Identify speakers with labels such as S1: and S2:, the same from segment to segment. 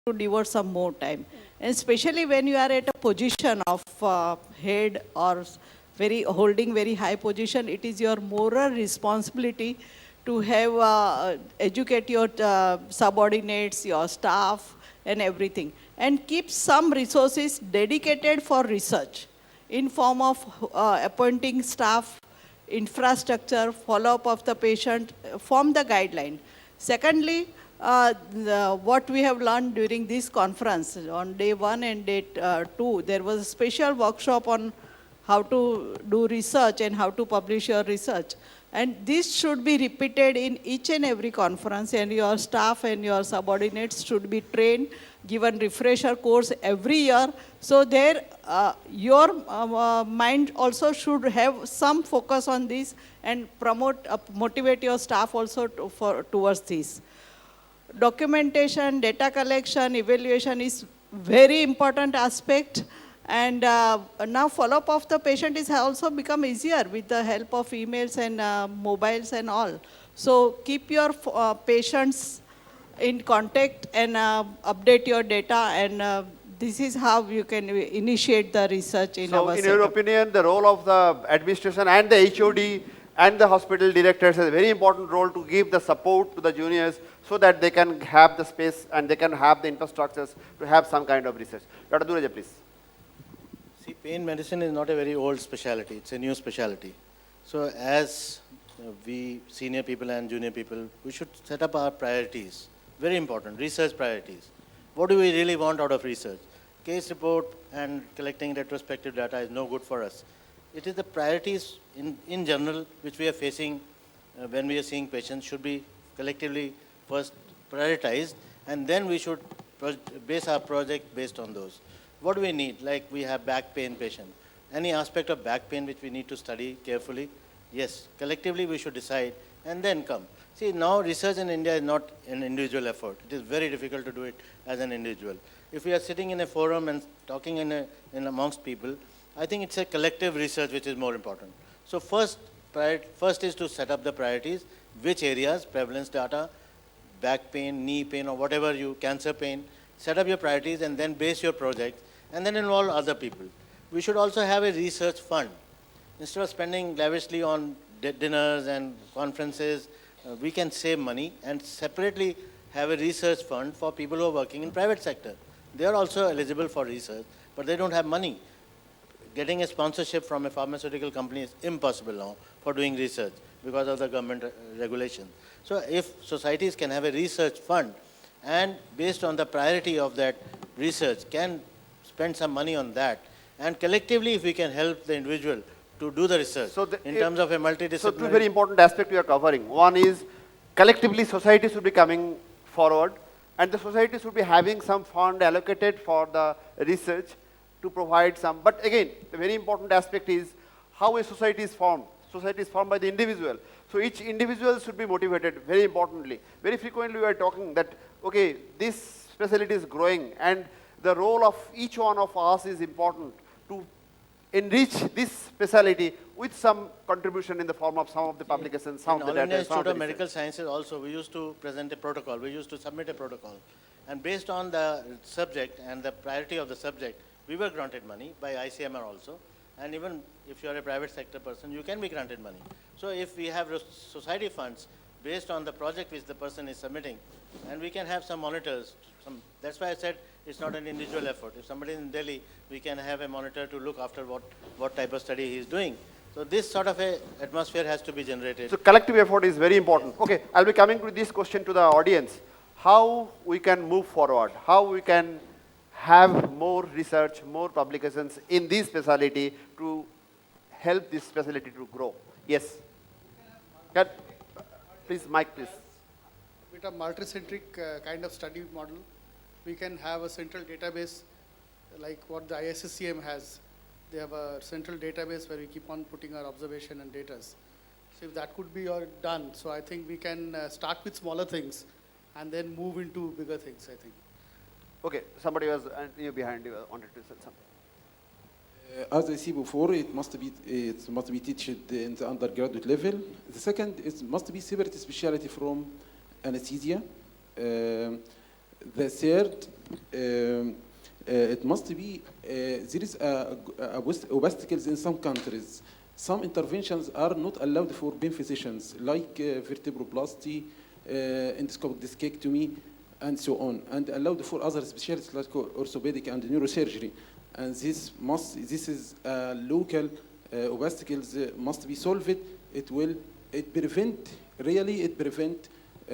S1: to devote some more time. And especially when you are at a position of head or holding very high position, it is your moral responsibility to have educate your subordinates, your staff, and everything, and keep some resources dedicated for research in form of appointing staff, infrastructure, follow-up of the patient, form the guideline. Secondly, what we have learned during this conference, on day 1 and day 2, there was a special workshop on how to do research and how to publish your research. And this should be repeated in each and every conference, and your staff and your subordinates should be trained, given refresher course every year. So there, your mind also should have some focus on this and motivate your staff also towards this. Documentation, data collection, evaluation is very important aspect. And now follow-up of the patient is also become easier with the help of emails and mobiles and all. So keep your patients in contact and update your data, and this is how you can initiate the research in our
S2: So in
S1: setup.
S2: your opinion, the role of the administration and the HOD and the hospital directors has a very important role to give the support to the juniors so that they can have the space and they can have the infrastructures to have some kind of research. Dr. Duraja, please.
S3: See, pain medicine is not a very old specialty, it's a new specialty. So as we senior people and junior people, we should set up our priorities. Very important, research priorities. What do we really want out of research? Case report and collecting retrospective data is no good for us. It is the priorities in general which we are facing when we are seeing patients should be collectively first prioritized, and then we should base our project based on those. What do we need? Like we have back pain patient. Any aspect of back pain which we need to study carefully? Yes, collectively we should decide and then come. See, now research in India is not an individual effort. It is very difficult to do it as an individual. If we are sitting in a forum and talking in amongst people, I think it's a collective research which is more important. So first is to set up the priorities, which areas, prevalence data, back pain, knee pain, or whatever cancer pain, set up your priorities and then base your project and then involve other people. We should also have a research fund. Instead of spending lavishly on dinners and conferences, we can save money and separately have a research fund for people who are working in private sector. They are also eligible for research, but they don't have money. Getting a sponsorship from a pharmaceutical company is impossible now for doing research because of the government regulation. So if societies can have a research fund and based on the priority of that research can spend some money on that, and collectively if we can help the individual to do the research in terms of a multidisciplinary.
S2: So two very important aspects we are covering. One is collectively society should be coming forward and the society should be having some fund allocated for the research to provide some. But again, the very important aspect is how a society is formed. Society is formed by the individual. So each individual should be motivated, very importantly. Very frequently we are talking that, okay, this specialty is growing and the role of each one of us is important to enrich this specialty with some contribution in the form of some of the publications, some of the data.
S3: In All India Institute of Medical Sciences also, we used to present a protocol, we used to submit a protocol. And based on the subject and the priority of the subject, we were granted money by ICMR also. And even if you are a private sector person, you can be granted money. So if we have society funds based on the project which the person is submitting, and we can have some monitors. That's why I said it's not an individual effort. If somebody is in Delhi, we can have a monitor to look after what type of study he is doing. So this sort of a atmosphere has to be generated.
S2: So collective effort is very important. Okay, I'll be coming to this question to the audience. How we can move forward? How we can have more research, more publications in this specialty to help this specialty to grow? Yes. Please, Mike, please.
S4: With a multicentric kind of study model, we can have a central database like what the ISSCM has. They have a central database where we keep on putting our observation and data. So if that could be done, so I think we can start with smaller things and then move into bigger things, I think.
S2: Okay, somebody was behind you wanted to say something.
S5: As I said before, it must be taught in the undergraduate level. The second, it must be separate specialty from anesthesia. The third, it must be, there is obstacles in some countries. Some interventions are not allowed for pain physicians, like vertebroplasty, endoscopic discectomy, and so on, and allowed for other specialties like orthopedic and neurosurgery. And this is local obstacles must be solved. It prevent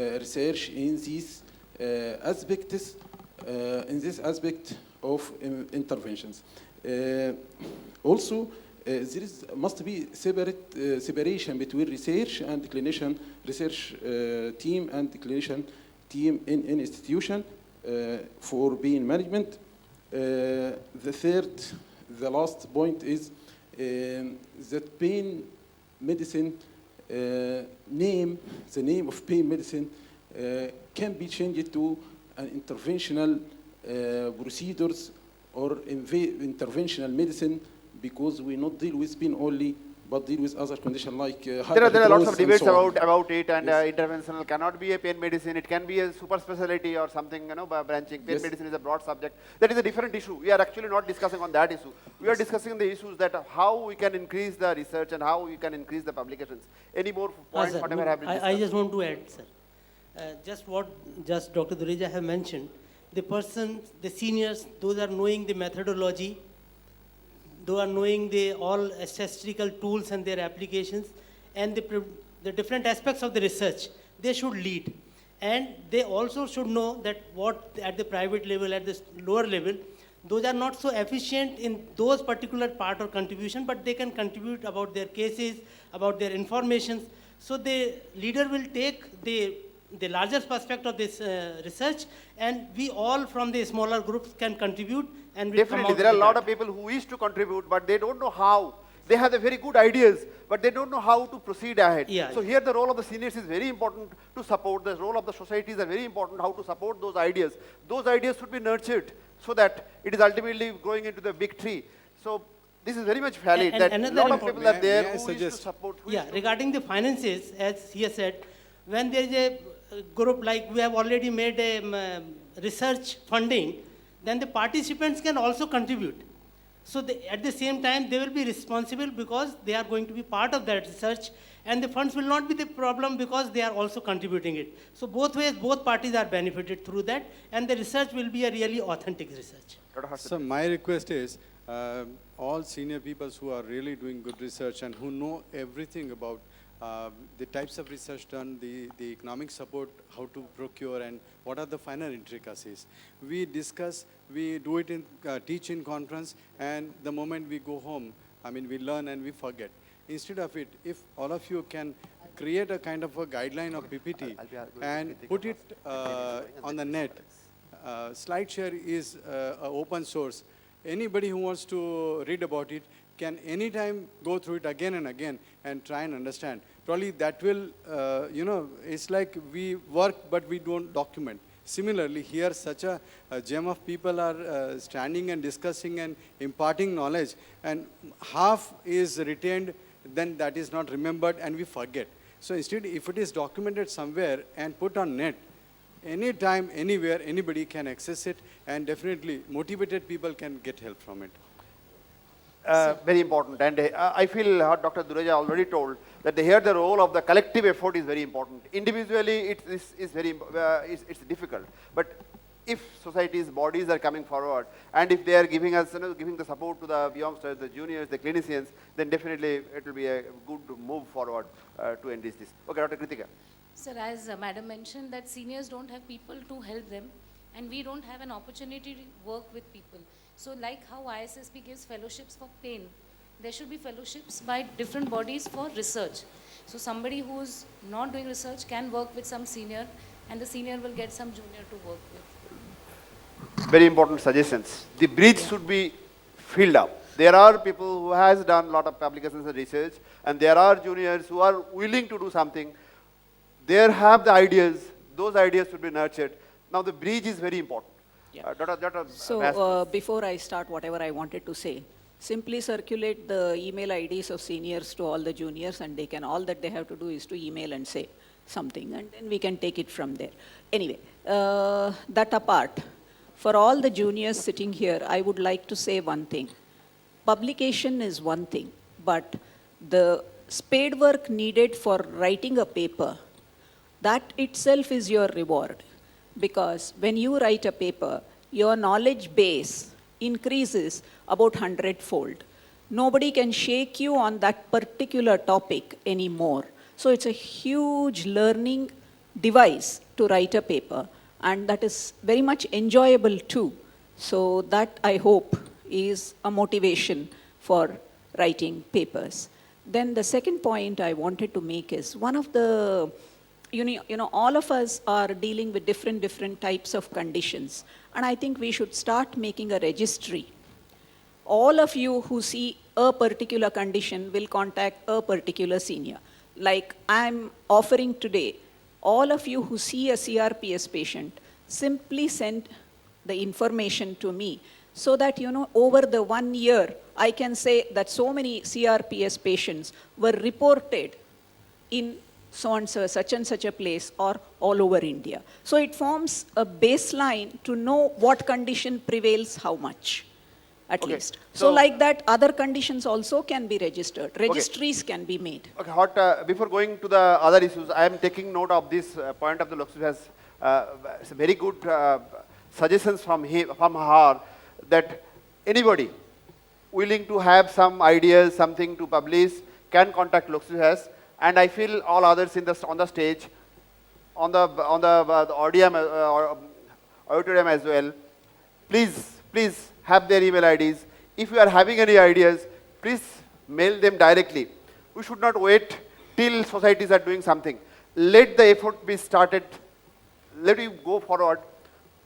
S5: research in these aspects, in this aspect of interventions. Also, there must be separation between research and clinician, research team and clinician team in institution for pain management. The last point is that pain medicine the name of pain medicine can be changed to an interventional procedures or interventional medicine, because we not deal with pain only, but deal with other conditions like
S2: There are lots of debates
S5: so
S2: about it, and
S5: Yes.
S2: interventional cannot be a pain medicine. It can be a super specialty or something, by branching. Pain
S5: Yes.
S2: medicine is a broad subject. That is a different issue. We are actually not discussing on that issue. We are discussing the issues that how we can increase the research and how we can increase the publications. Any more points,
S6: Sir,
S2: whatever have been discussed?
S6: I just want to add, sir. Just Dr. Dureja have mentioned, the persons, the seniors, those are knowing the methodology, those are knowing all statistical tools and their applications, and the different aspects of the research, they should lead. And they also should know that what at the private level, at the lower level, those are not so efficient in those particular part or contribution, but they can contribute about their cases, about their informations. So the leader will take the largest perspective of this research, and we all from the smaller groups can contribute, and we come
S2: Definitely,
S6: out
S2: there are a
S6: with
S2: lot
S6: that.
S2: of people who wish to contribute, but they don't know how. They have the very good ideas, but they don't know how to proceed ahead.
S6: Yeah.
S2: So here the role of the seniors is very important to support. The role of the societies are very important, how to support those ideas. Those ideas should be nurtured so that it is ultimately growing into the big tree. So this is very much valid,
S6: And
S2: that a
S6: another
S2: lot of
S6: important-
S2: people are there
S7: May I
S2: who wish to
S7: suggest-
S2: support. who
S6: Yeah,
S2: wish to-
S6: regarding the finances, as he has said, when there is a group, like we have already made a research funding, then the participants can also contribute. So at the same time, they will be responsible because they are going to be part of that research, and the funds will not be the problem because they are also contributing it. So both ways, both parties are benefited through that, and the research will be a really authentic research.
S2: Dr. Harshit.
S7: So my request is, all senior people who are really doing good research and who know everything about the types of research done, the economic support, how to procure, and what are the finer intricacies. We discuss, we do it in, teach in conference, and the moment we go home, we learn and we forget. Instead of it, if all of you can create a kind of a guideline of PPT
S2: I'll be going to
S7: and
S2: Kritika
S7: put it
S2: first.
S7: on the net. SlideShare is open source. Anybody who wants to read about it can anytime go through it again and again and try and understand. Probably that will, it's like we work but we don't document. Similarly, here such a gem of people are standing and discussing and imparting knowledge, and half is retained, then that is not remembered and we forget. So instead, if it is documented somewhere and put on net, anytime, anywhere, anybody can access it, and definitely motivated people can get help from it.
S2: Very important, and I feel Dr. Dureja already told that here the role of the collective effort is very important. Individually, it is very it's difficult, but if societies, bodies are coming forward, and if they are giving us, giving the support to the youngsters, the juniors, the clinicians, then definitely it will be a good move forward to enrich this. Okay, Dr. Kritika.
S8: Sir, as Madam mentioned, that seniors don't have people to help them, and we don't have an opportunity to work with people. So like how ISSP gives fellowships for pain, there should be fellowships by different bodies for research. So somebody who's not doing research can work with some senior, and the senior will get some junior to work with.
S2: Very important suggestions. The bridge should be filled up. There are people who has done a lot of publications and research, and there are juniors who are willing to do something. They have the ideas. Those ideas should be nurtured. Now the bridge is very important.
S9: Yeah.
S2: Dr.
S9: So before I start whatever I wanted to say, simply circulate the email IDs of seniors to all the juniors, and they can, all that they have to do is to email and say. something, and then we can take it from there. Anyway, that apart, for all the juniors sitting here, I would like to say one thing. Publication is one thing, but the spade work needed for writing a paper, that itself is your reward. Because when you write a paper, your knowledge base increases about 100-fold. Nobody can shake you on that particular topic anymore. So it's a huge learning device to write a paper, and that is very much enjoyable too. So that, I hope, is a motivation for writing papers. Then the second point I wanted to make is one of the, all of us are dealing with different types of conditions, and I think we should start making a registry. All of you who see a particular condition will contact a particular senior. Like I'm offering today, all of you who see a CRPS patient, simply send the information to me so that, over the 1 year, I can say that so many CRPS patients were reported in so and so, such and such a place or all over India. So it forms a baseline to know what condition prevails how much, at least. So like that, other conditions also can be registered. Registries can be made.
S2: Okay, before going to the other issues, I am taking note of this point of the Loksu has very good suggestions from her, that anybody willing to have some ideas, something to publish, can contact Loksu has. And I feel all others on the stage, on the auditorium as well, please have their email IDs. If you are having any ideas, please mail them directly. We should not wait till societies are doing something. Let the effort be started. Let you go forward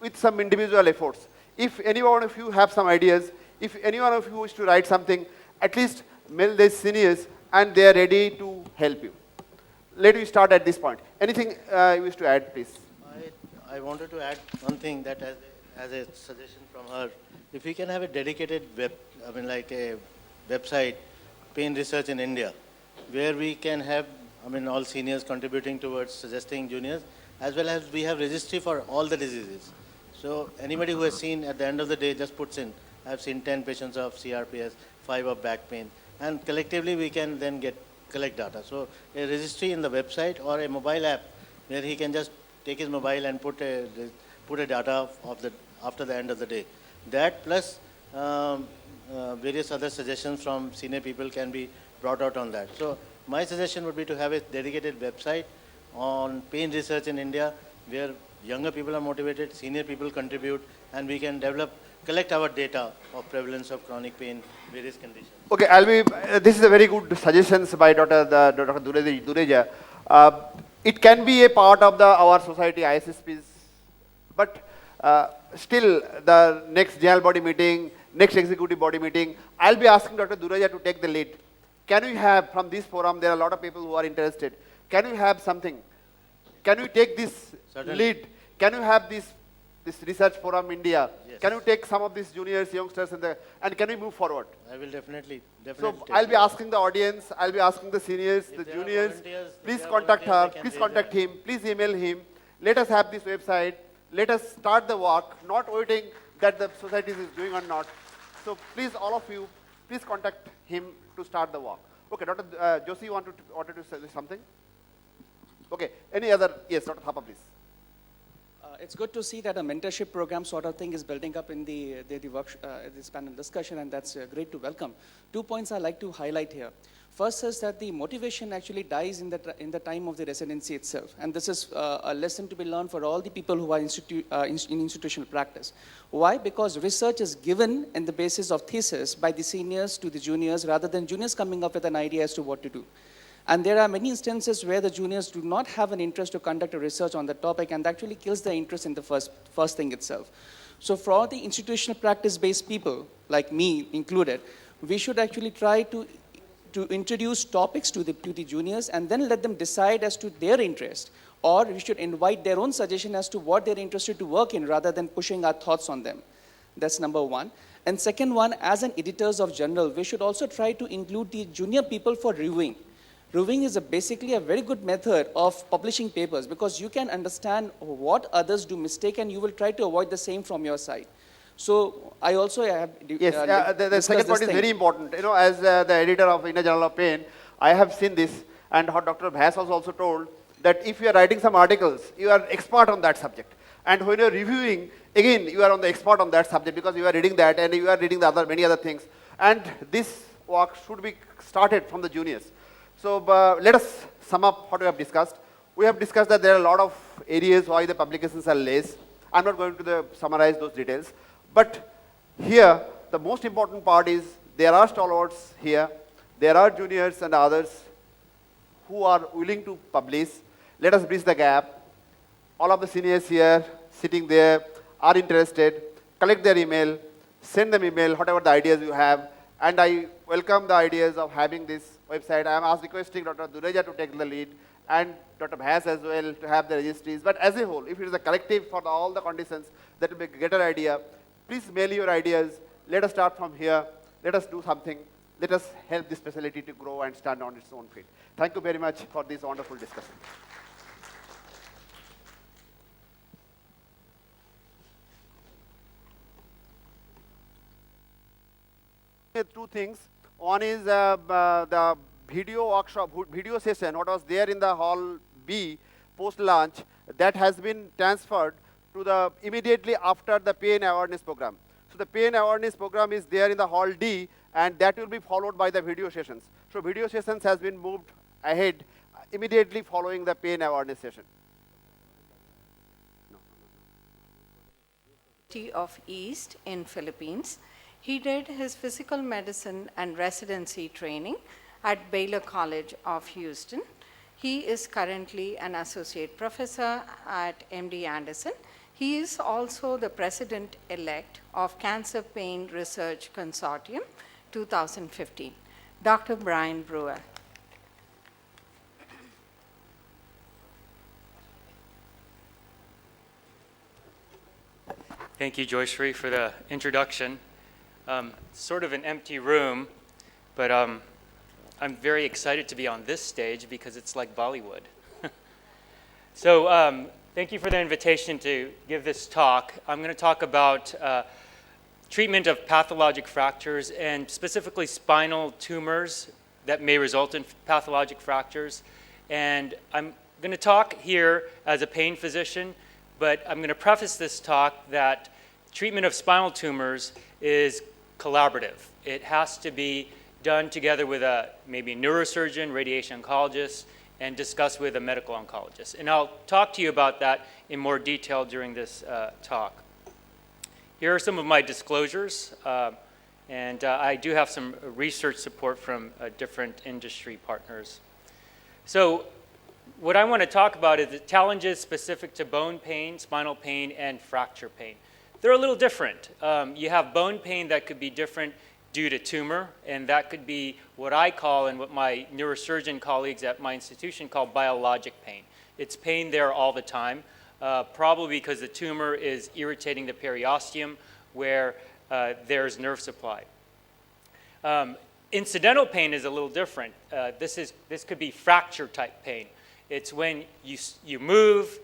S2: with some individual efforts. If any one of you have some ideas, if any one of you wish to write something, at least mail the seniors and they are ready to help you. Let me start at this point. Anything you wish to add, please?
S3: I wanted to add one thing, that as a suggestion from her, if we can have a dedicated like a website, pain research in India, where we can have, all seniors contributing towards suggesting juniors, as well as we have registry for all the diseases. So anybody who has seen at the end of the day just puts in, I've seen 10 patients of CRPS, 5 of back pain, and collectively we can then collect data. So a registry in the website or a mobile app where he can just take his mobile and put a data after the end of the day. That plus various other suggestions from senior people can be brought out on that. So my suggestion would be to have a dedicated website on pain research in India, where younger people are motivated, senior people contribute, and we can collect our data of prevalence of chronic pain, various conditions.
S2: Okay, this is a very good suggestions by Dr. Dureja. It can be a part of our society ISSPs, but still the next general body meeting, next executive body meeting, I'll be asking Dr. Dureja to take the lead. Can we have, from this forum, there are a lot of people who are interested, can we have something? Can we take this lead? Can you have this research forum India? Yes. Can you take some of these juniors, youngsters, and can we move forward?
S3: I will definitely.
S2: So I'll be asking the audience, I'll be asking the seniors, the juniors, please contact her, please contact him, please email him. Let us have this website. Let us start the work, not waiting that the society is doing or not. So please, all of you, please contact him to start the work. Okay, Dr. Joshi wanted to say something? Okay, any other? Yes, Dr. Thapa, please.
S10: It's good to see that a mentorship program sort of thing is building up in this panel discussion, and that's great to welcome. 2 points I'd like to highlight here. First is that the motivation actually dies in the time of the residency itself, and this is a lesson to be learned for all the people who are in institutional practice. Why? Because research is given in the basis of thesis by the seniors to the juniors, rather than juniors coming up with an idea as to what to do. And there are many instances where the juniors do not have an interest to conduct a research on the topic, and that actually kills the interest in the first thing itself. So for the institutional practice-based people, like me included, we should actually try to introduce topics to the juniors and then let them decide as to their interest. Or we should invite their own suggestion as to what they're interested to work in, rather than pushing our thoughts on them. That's number one. And second one, as an editors of journal, we should also try to include the junior people for reviewing. Reviewing is basically a very good method of publishing papers because you can understand what others do mistake and you will try to avoid the same from your side. So I also have
S2: Yes, the second point is very important. You know, as the editor of Indian Journal of Pain, I have seen this, and what Dr. Bhas was also told, that if you are writing some articles, you are expert on that subject. And when you are reviewing, again, you are on the expert on that subject because you are reading that and you are reading the many other things. And this work should be started from the juniors. So let us sum up what we have discussed. We have discussed that there are a lot of areas why the publications are less. I'm not going to summarize those details. But here, the most important part is there are stalwarts here. There are juniors and others who are willing to publish. Let us bridge the gap. All of the seniors here, sitting there, are interested. Collect their email, send them email, whatever the ideas you have. And I welcome the ideas of having this website. I am requesting Dr. Dureja to take the lead and Dr. Bhas as well to have the registries. But as a whole, if it is a collective for all the conditions, that will be a greater idea. Please mail your ideas. Let us start from here. Let us do something. Let us help this facility to grow and stand on its own feet. Thank you very much for this wonderful discussion. Two things. One is the video workshop, video session, what was there in the hall B post-launch, that has been transferred to the immediately after the pain awareness program. So the pain awareness program is there in the hall D, and that will be followed by the video sessions. So video sessions has been moved ahead immediately following the pain awareness session.
S11: Of East in Philippines. He did his physical medicine and residency training at Baylor College of Houston. He is currently an associate professor at MD Anderson. He is also the president-elect of Cancer Pain Research Consortium 2015. Dr. Brian Brewer.
S12: Thank you, Joycery, for the introduction. Sort of an empty room, but I'm very excited to be on this stage because it's like Bollywood. So thank you for the invitation to give this talk. I'm going to talk about treatment of pathologic fractures and specifically spinal tumors that may result in pathologic fractures. And I'm going to talk here as a pain physician, but I'm going to preface this talk that treatment of spinal tumors is collaborative. It has to be done together with maybe a neurosurgeon, radiation oncologist, and discussed with a medical oncologist. And I'll talk to you about that in more detail during this talk. Here are some of my disclosures, and I do have some research support from different industry partners. So what I want to talk about is the challenges specific to bone pain, spinal pain, and fracture pain. They're a little different. You have bone pain that could be different due to tumor, and that could be what I call and what my neurosurgeon colleagues at my institution call biologic pain. It's pain there all the time, probably because the tumor is irritating the periosteum where there's nerve supply. Incidental pain is a little different. This could be fracture type pain. It's when you move,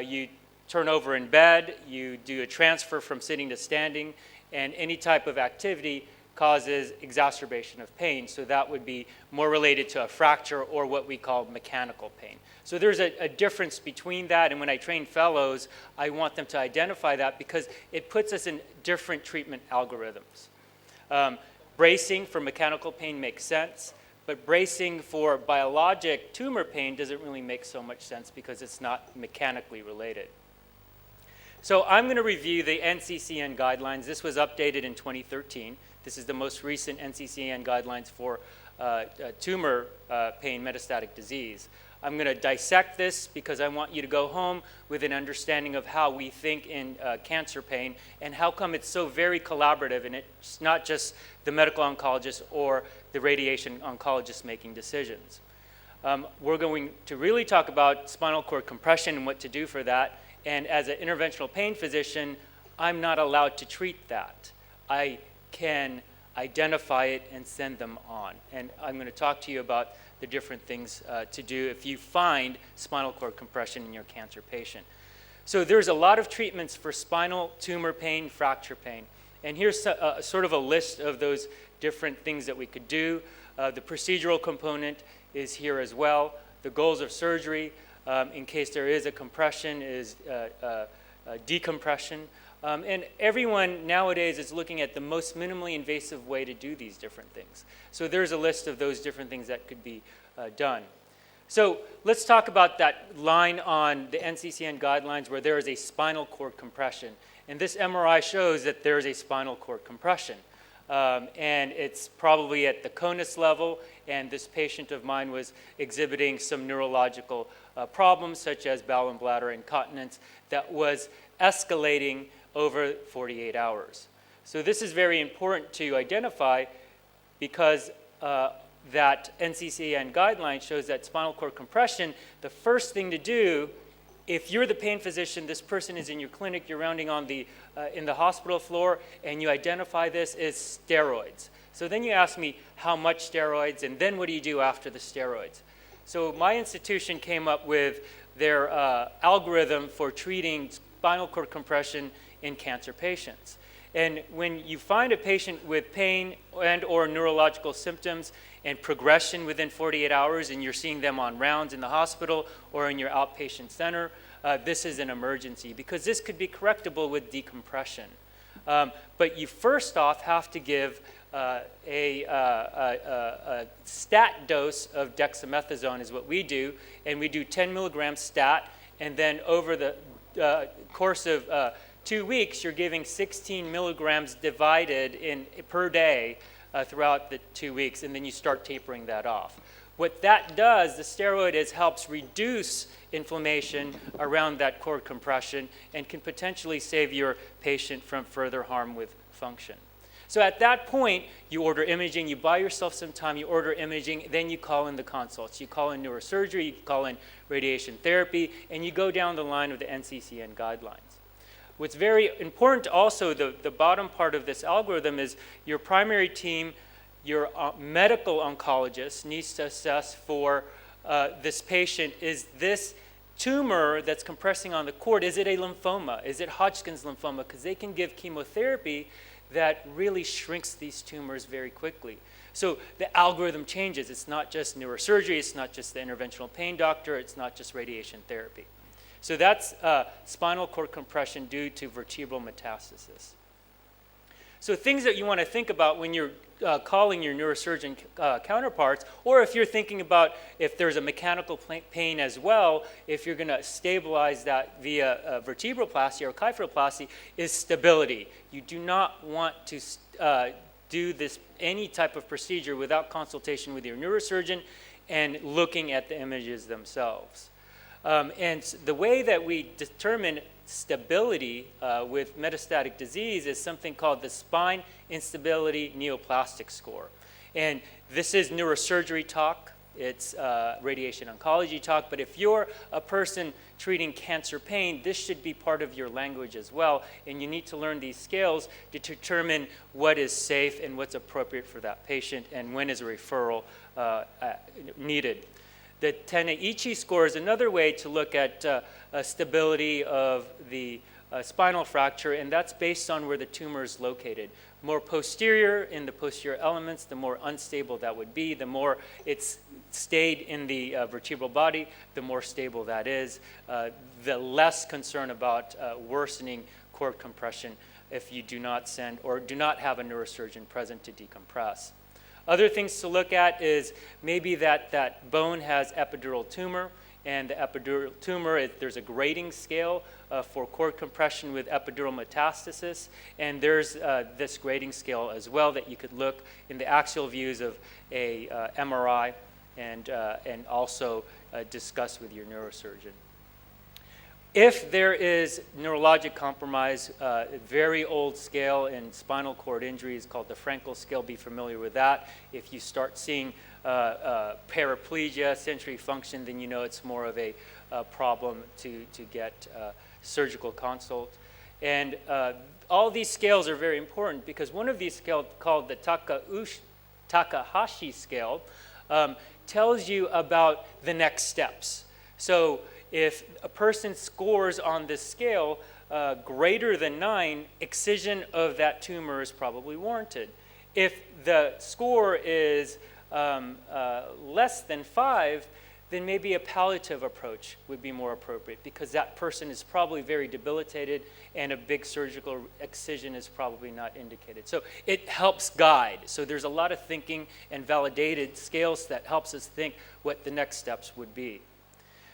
S12: you turn over in bed, you do a transfer from sitting to standing, and any type of activity causes exacerbation of pain. So that would be more related to a fracture or what we call mechanical pain. So there's a difference between that, and when I train fellows, I want them to identify that because it puts us in different treatment algorithms. Bracing for mechanical pain makes sense, but bracing for biologic tumor pain doesn't really make so much sense because it's not mechanically related. So I'm going to review the NCCN guidelines. This was updated in 2013. This is the most recent NCCN guidelines for tumor pain, metastatic disease. I'm going to dissect this because I want you to go home with an understanding of how we think in cancer pain and how come it's so very collaborative and it's not just the medical oncologist or the radiation oncologist making decisions. We're going to really talk about spinal cord compression and what to do for that. And as an interventional pain physician, I'm not allowed to treat that. I can identify it and send them on. And I'm going to talk to you about the different things to do if you find spinal cord compression in your cancer patient. So there's a lot of treatments for spinal tumor pain, fracture pain. And here's sort of a list of those different things that we could do. The procedural component is here as well. The goals of surgery, in case there is a compression, is decompression. And everyone nowadays is looking at the most minimally invasive way to do these different things. So there's a list of those different things that could be done. So let's talk about that line on the NCCN guidelines where there is a spinal cord compression. And this MRI shows that there is a spinal cord compression. And it's probably at the conus level, and this patient of mine was exhibiting some neurological problems such as bowel and bladder incontinence that was escalating over 48 hours. So this is very important to identify because that NCCN guideline shows that spinal cord compression, the first thing to do, if you're the pain physician, this person is in your clinic, you're rounding on in the hospital floor, and you identify this as steroids. So then you ask me, how much steroids, and then what do you do after the steroids? So my institution came up with their algorithm for treating spinal cord compression in cancer patients. And when you find a patient with pain and or neurological symptoms and progression within 48 hours and you're seeing them on rounds in the hospital or in your outpatient center, this is an emergency because this could be correctable with decompression. But you first off have to give a stat dose of dexamethasone is what we do, and we do 10 milligrams stat, and then over the course of 2 weeks, you're giving 16 milligrams divided per day throughout the 2 weeks, and then you start tapering that off. What that does, the steroid helps reduce inflammation around that cord compression and can potentially save your patient from further harm with function. So at that point, you order imaging, you buy yourself some time, you order imaging, then you call in the consults. You call in neurosurgery, you call in radiation therapy, and you go down the line of the NCCN guidelines. What's very important also, the bottom part of this algorithm is your primary team, your medical oncologist needs to assess for this patient, is this tumor that's compressing on the cord, is it a lymphoma? Is it Hodgkin's lymphoma? Because they can give chemotherapy that really shrinks these tumors very quickly. So the algorithm changes. It's not just neurosurgery, it's not just the interventional pain doctor, it's not just radiation therapy. So that's spinal cord compression due to vertebral metastasis. So things that you want to think about when you're calling your neurosurgeon counterparts, or if you're thinking about if there's a mechanical pain as well, if you're going to stabilize that via vertebroplasty or kyphoroplasty, is stability. You do not want to do any type of procedure without consultation with your neurosurgeon and looking at the images themselves. And the way that we determine stability with metastatic disease is something called the Spine Instability Neoplastic Score. And this is neurosurgery talk, it's radiation oncology talk, but if you're a person treating cancer pain, this should be part of your language as well, and you need to learn these scales to determine what is safe and what's appropriate for that patient and when is a referral needed. The Taneichi score is another way to look at stability of the spinal fracture, and that's based on where the tumor is located. More posterior in the posterior elements, the more unstable that would be. The more it's stayed in the vertebral body, the more stable that is. The less concern about worsening cord compression if you do not send or do not have a neurosurgeon present to decompress. Other things to look at is maybe that bone has epidural tumor, and the epidural tumor, there's a grading scale for cord compression with epidural metastasis, and there's this grading scale as well that you could look in the axial views of a MRI and also discuss with your neurosurgeon. If there is neurologic compromise, a very old scale in spinal cord injuries called the Frankel scale, be familiar with that. If you start seeing paraplegia, sensory function, then you know it's more of a problem to get surgical consult. And all these scales are very important because one of these scales called the Takahashi scale tells you about the next steps. So if a person scores on this scale greater than 9, excision of that tumor is probably warranted. If the score is less than 5, then maybe a palliative approach would be more appropriate, because that person is probably very debilitated and a big surgical excision is probably not indicated. So it helps guide. So there's a lot of thinking and validated scales that helps us think what the next steps would be.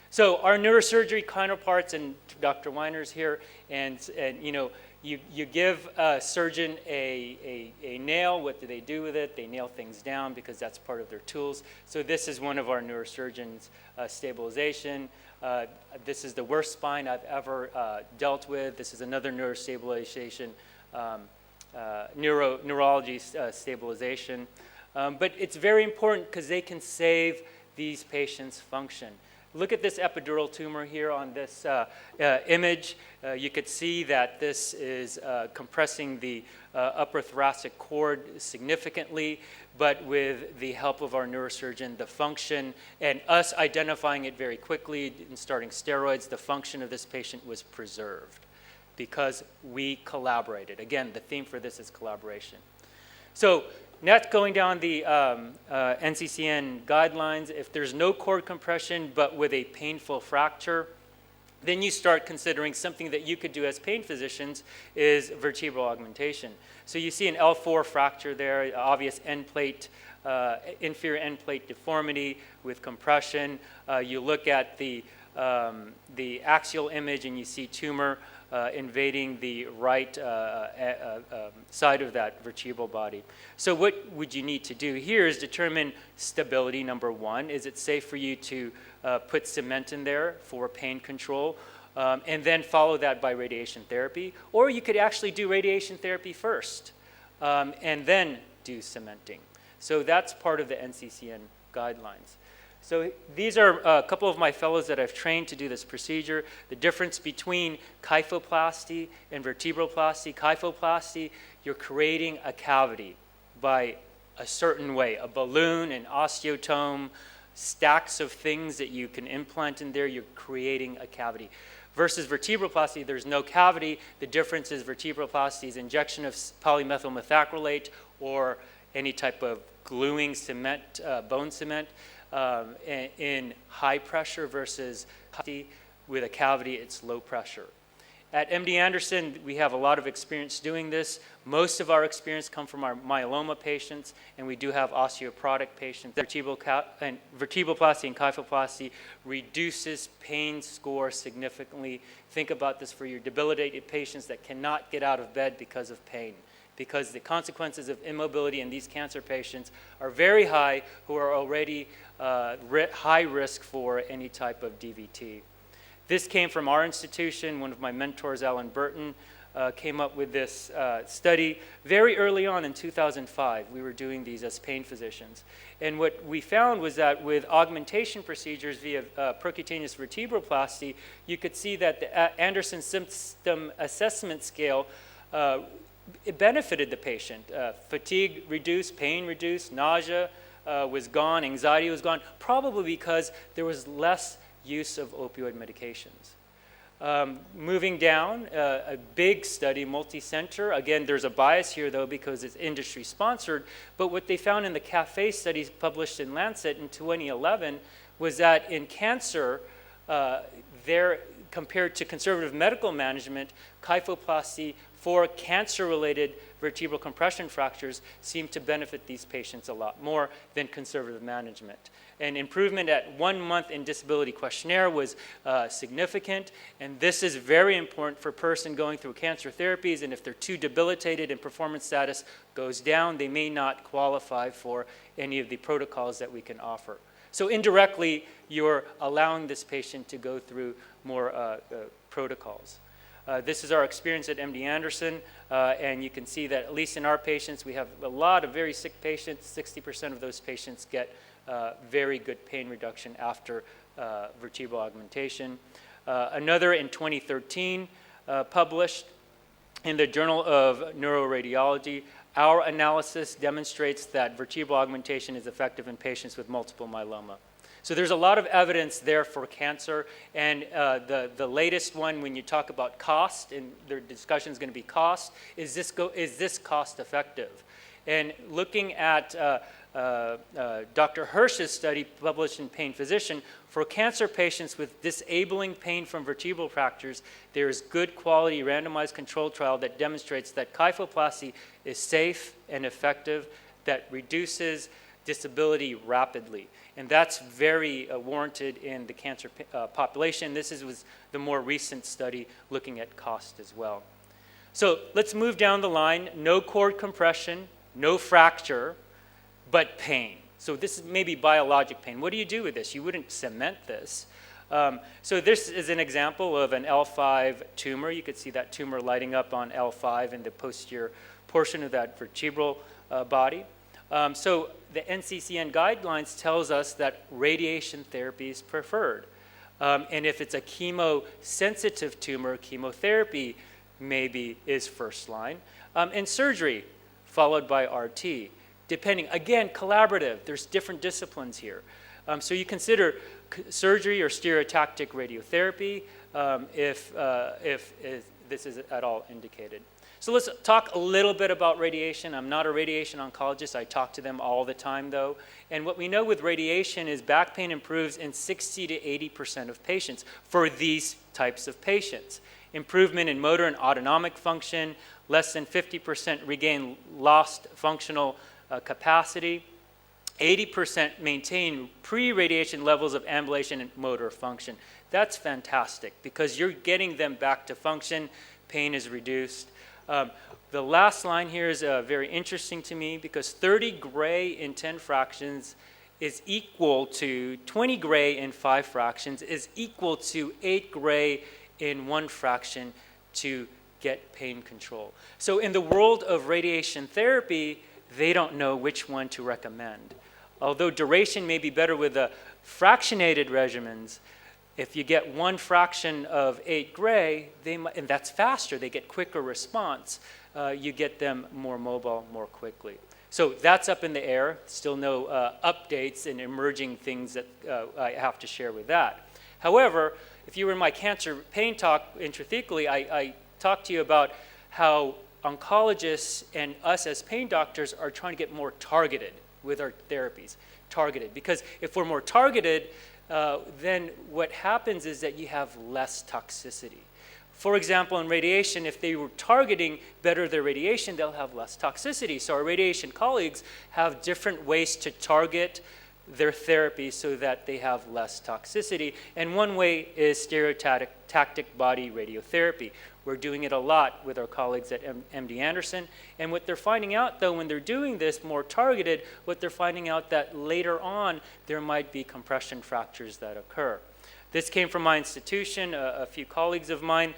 S12: So our neurosurgery counterparts, and Dr. Weiner's here, and you know, you give a surgeon a nail. What do they do with it? They nail things down because that's part of their tools. So this is one of our neurosurgeons' stabilization. This is the worst spine I've ever dealt with. This is another neurostabilization, neurology stabilization. But it's very important because they can save these patients' function. Look at this epidural tumor here on this image. You could see that this is compressing the upper thoracic cord significantly, but with the help of our neurosurgeon, the function, and us identifying it very quickly and starting steroids, the function of this patient was preserved because we collaborated. Again, the theme for this is collaboration. So next, going down the NCCN guidelines, if there's no cord compression but with a painful fracture, then you start considering something that you could do as pain physicians is vertebral augmentation. So you see an L4 fracture there, obvious end plate, inferior end plate deformity with compression. You look at the axial image and you see tumor invading the right side of that vertebral body. So what would you need to do here is determine stability, number one. Is it safe for you to put cement in there for pain control? And then follow that by radiation therapy. Or you could actually do radiation therapy first and then do cementing. So that's part of the NCCN guidelines. So these are a couple of my fellows that I've trained to do this procedure. The difference between kyphoplasty and vertebroplasty. Kyphoplasty, you're creating a cavity by a certain way, a balloon, an osteotome, stacks of things that you can implant in there, you're creating a cavity. Versus vertebroplasty, there's no cavity. The difference is vertebroplasty is injection of polymethyl methacrylate or any type of gluing cement, bone cement. In high pressure versus with a cavity, it's low pressure. At MD Anderson, we have a lot of experience doing this. Most of our experience come from our myeloma patients, and we do have osteoporotic patients. Vertebroplasty and kyphoplasty reduces pain score significantly. Think about this for your debilitated patients that cannot get out of bed because of pain, because the consequences of immobility in these cancer patients are very high, who are already high risk for any type of DVT. This came from our institution. One of my mentors, Alan Burton, came up with this study very early on in 2005. We were doing these as pain physicians. And what we found was that with augmentation procedures via percutaneous vertebroplasty, you could see that the Anderson Symptom Assessment Scale it benefited the patient. Fatigue reduced, pain reduced, nausea was gone, anxiety was gone, probably because there was less use of opioid medications. Moving down, a big study, multi-center. Again, there's a bias here, though, because it's industry-sponsored. But what they found in the CAFE studies published in Lancet in 2011 was that in cancer, compared to conservative medical management, kyphoplasty for cancer-related vertebral compression fractures seemed to benefit these patients a lot more than conservative management. And improvement at 1 month in disability questionnaire was significant, and this is very important for a person going through cancer therapies, and if they're too debilitated and performance status goes down, they may not qualify for any of the protocols that we can offer. So indirectly, you're allowing this patient to go through more protocols. This is our experience at MD Anderson, and you can see that at least in our patients, we have a lot of very sick patients. 60% of those patients get very good pain reduction after vertebral augmentation. Another in 2013 published in the Journal of Neuroradiology, our analysis demonstrates that vertebral augmentation is effective in patients with multiple myeloma. So there's a lot of evidence there for cancer, and the latest one, when you talk about cost, and their discussion is going to be cost, is this cost effective? And looking at Dr. Hirsch's study published in Pain Physician, for cancer patients with disabling pain from vertebral fractures, there is good quality randomized controlled trial that demonstrates that kyphoplasty is safe and effective, that reduces disability rapidly. And that's very warranted in the cancer population. This was the more recent study looking at cost as well. So let's move down the line. No cord compression, no fracture, but pain. So this is maybe biologic pain. What do you do with this? You wouldn't cement this. So this is an example of an L5 tumor. You could see that tumor lighting up on L5 in the posterior portion of that vertebral body. So the NCCN guidelines tells us that radiation therapy is preferred. And if it's a chemo-sensitive tumor, chemotherapy maybe is first line. And surgery, followed by RT. Depending, again, collaborative. There's different disciplines here. So you consider surgery or stereotactic radiotherapy if this is at all indicated. So let's talk a little bit about radiation. I'm not a radiation oncologist. I talk to them all the time, though. And what we know with radiation is back pain improves in 60 to 80% of patients for these types of patients. Improvement in motor and autonomic function, less than 50% regain lost functional capacity. 80% maintain pre-radiation levels of ambulation and motor function. That's fantastic because you're getting them back to function. Pain is reduced. The last line here is very interesting to me because 30 gray in 10 fractions is equal to 20 gray in 5 fractions is equal to 8 gray in 1 fraction to get pain control. So in the world of radiation therapy, they don't know which one to recommend. Although duration may be better with the fractionated regimens, if you get 1 fraction of 8 gray, and that's faster, they get quicker response, you get them more mobile more quickly. So that's up in the air. Still no updates and emerging things that I have to share with that. However, if you were in my cancer pain talk intrathecally, I talked to you about how oncologists and us as pain doctors are trying to get more targeted with our therapies. Targeted, because if we're more targeted, then what happens is that you have less toxicity. For example, in radiation, if they were targeting better their radiation, they'll have less toxicity. So our radiation colleagues have different ways to target their therapy so that they have less toxicity. And one way is stereotactic body radiotherapy. We're doing it a lot with our colleagues at MD Anderson. And what they're finding out, though, when they're doing this more targeted, what they're finding out that later on, there might be compression fractures that occur. This came from my institution. A few colleagues of mine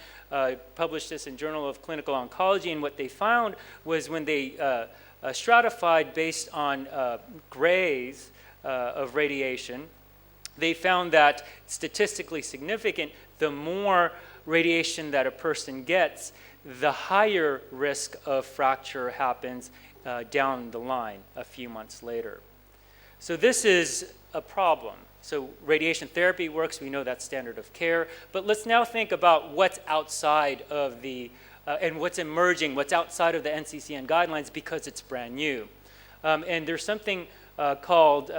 S12: published this in Journal of Clinical Oncology. And what they found was when they stratified based on grays of radiation, they found that statistically significant, the more radiation that a person gets, the higher risk of fracture happens down the line a few months later. So this is a problem. So radiation therapy works, we know that's standard of care, but let's now think about what's outside of the, and what's emerging, what's outside of the NCCN guidelines because it's brand new. And there's something called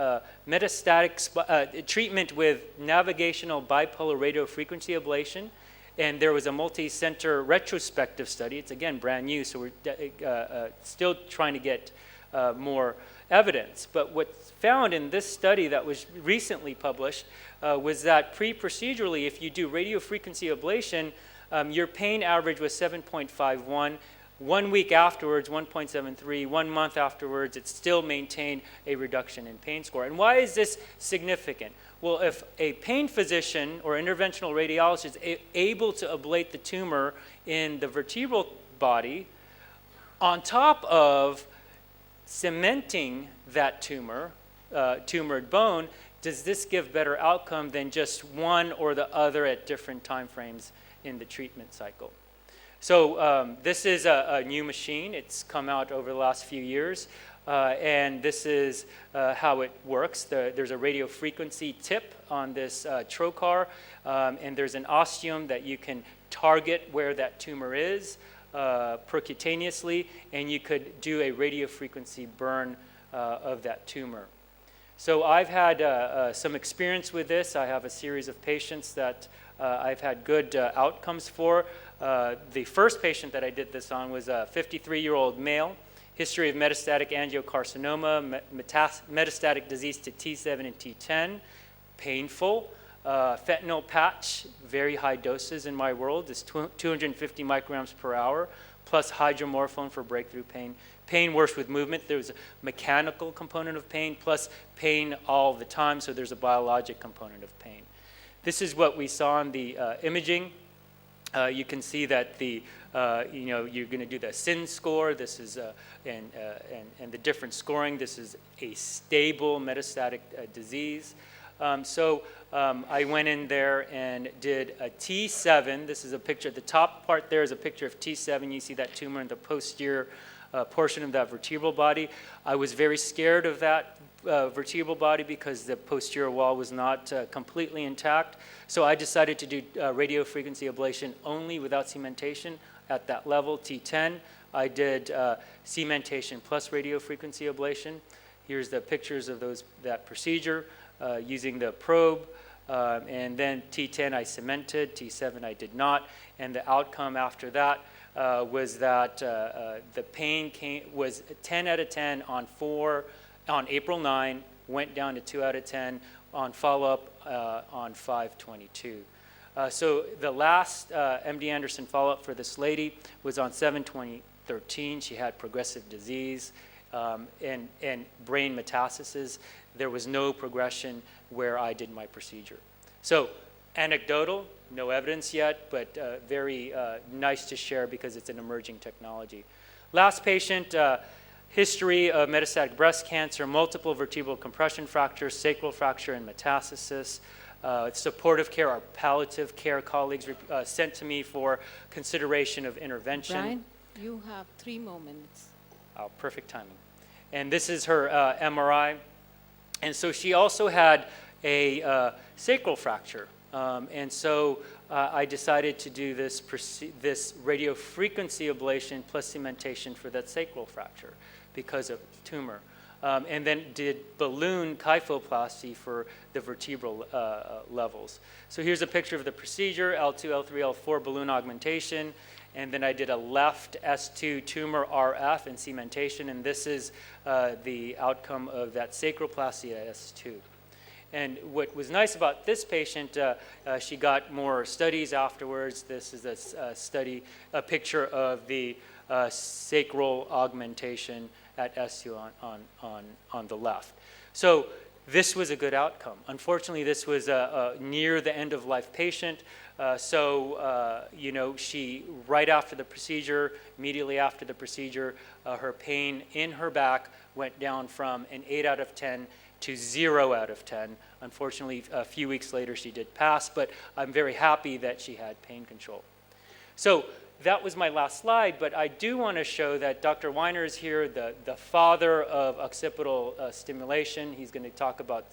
S12: metastatic treatment with navigational bipolar radiofrequency ablation. And there was a multi-center retrospective study. It's, again, brand new, so we're still trying to get more evidence. But what's found in this study that was recently published was that pre-procedurally, if you do radiofrequency ablation, your pain average was 7.51. 1 week afterwards, 1.73. 1 month afterwards, it still maintained a reduction in pain score. And why is this significant? Well, if a pain physician or interventional radiologist is able to ablate the tumor in the vertebral body, on top of cementing that tumor, tumored bone, does this give better outcome than just one or the other at different time frames in the treatment cycle? So this is a new machine. It's come out over the last few years. And this is how it works. There's a radiofrequency tip on this trocar, and there's an osteum that you can target where that tumor is percutaneously, and you could do a radiofrequency burn of that tumor. So I've had some experience with this. I have a series of patients that I've had good outcomes for. The first patient that I did this on was a 53-year-old male, history of metastatic angiocarcinoma, metastatic disease to T7 and T10, painful. Fentanyl patch, very high doses in my world, is 250 micrograms per hour, plus hydromorphone for breakthrough pain. Pain worse with movement. There's a mechanical component of pain, plus pain all the time, so there's a biologic component of pain. This is what we saw in the imaging. You can see that the you're going to do the SIN score. This is and the different scoring. This is a stable metastatic disease. I went in there and did a T7. This is a picture. The top part there is a picture of T7. You see that tumor in the posterior portion of that vertebral body. I was very scared of that vertebral body because the posterior wall was not completely intact. So I decided to do radiofrequency ablation only without cementation at that level, T10. I did cementation plus radiofrequency ablation. Here's the pictures of that procedure using the probe. And then T10 I cemented, T7 I did not. And the outcome after that was that the pain was 10 out of 10 on April 9, went down to 2 out of 10 on follow-up on 5/22. So the last MD Anderson follow-up for this lady was on 7/20/13. She had progressive disease and brain metastasis. There was no progression where I did my procedure. So anecdotal, no evidence yet, but very nice to share because it's an emerging technology. Last patient, history of metastatic breast cancer, multiple vertebral compression fractures, sacral fracture, and metastasis. Supportive care, our palliative care colleagues sent to me for consideration of intervention.
S11: Brian, you have 3 more minutes.
S12: Oh, perfect timing. And this is her MRI. And so she also had a sacral fracture. And so I decided to do this radiofrequency ablation plus cementation for that sacral fracture because of tumor. And then did balloon kyphoplasty for the vertebral levels. So here's a picture of the procedure, L2, L3, L4 balloon augmentation. And then I did a left S2 tumor RF and cementation. And this is the outcome of that sacroplasty at S2. And what was nice about this patient, she got more studies afterwards. This is a picture of the sacral augmentation at S2 on the left. So this was a good outcome. Unfortunately, this was a near the end of life patient. She, right after the procedure, immediately after the procedure, her pain in her back went down from an 8 out of 10 to 0 out of 10. Unfortunately, a few weeks later, she did pass, but I'm very happy that she had pain control. So that was my last slide, but I do want to show that Dr. Weiner is here, the father of occipital stimulation. He's going to talk about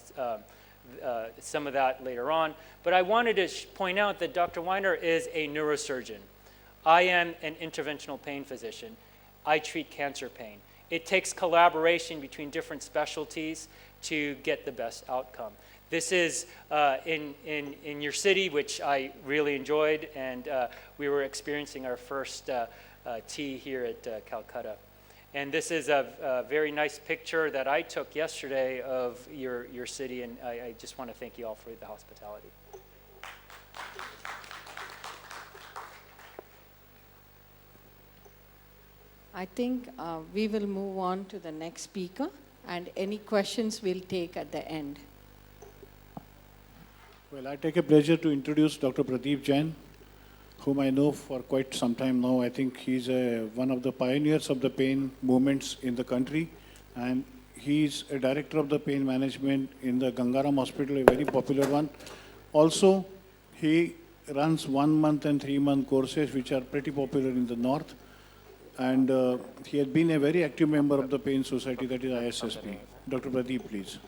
S12: some of that later on. But I wanted to point out that Dr. Weiner is a neurosurgeon. I am an interventional pain physician. I treat cancer pain. It takes collaboration between different specialties to get the best outcome. This is in your city, which I really enjoyed, and we were experiencing our first tea here at Calcutta. And this is a very nice picture that I took yesterday of your city, and I just want to thank you all for the hospitality.
S11: I think we will move on to the next speaker, and any questions we'll take at the end.
S13: Well, I take a pleasure to introduce Dr. Pradeep Jain, whom I know for quite some time now. I think he's one of the pioneers of the pain movements in the country, and he's a director of the pain management in the Gangaram Hospital, a very popular one. Also, he runs 1 month and 3 month courses, which are pretty popular in the north. And he has been a very active member of the Pain Society, that is ISSP. Dr. Pradeep, please.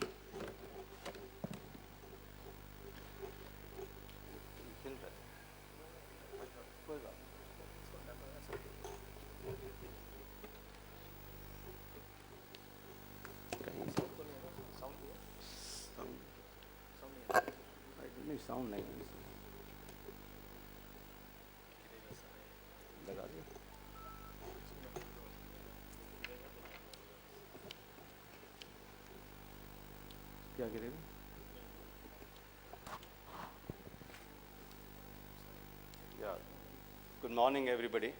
S14: Sound नहीं लगा दिया क्या गिरेगा Yeah. Good morning, everybody.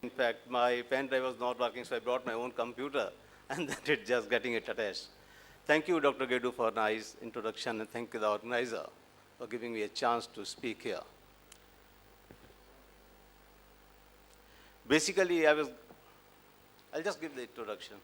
S14: In fact, my pen drive was not working, so I brought my own computer, and then it just getting it attached. Thank you, Dr. Gedu, for a nice introduction, and thank you, the organizer, for giving me a chance to speak here. Basically, I'll just give the introduction.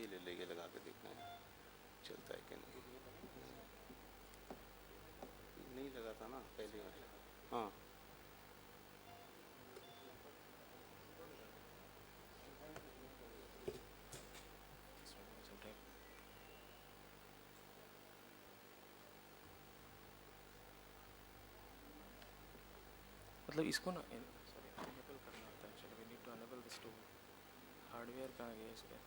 S14: ये ले लेके लगा के देखना है चलता है कि नहीं लगा था ना पहले हाँ
S15: मतलब इसको ना सॉरी इनेबल करना होता है actually we need to enable this tool hardware कहाँ गया इसका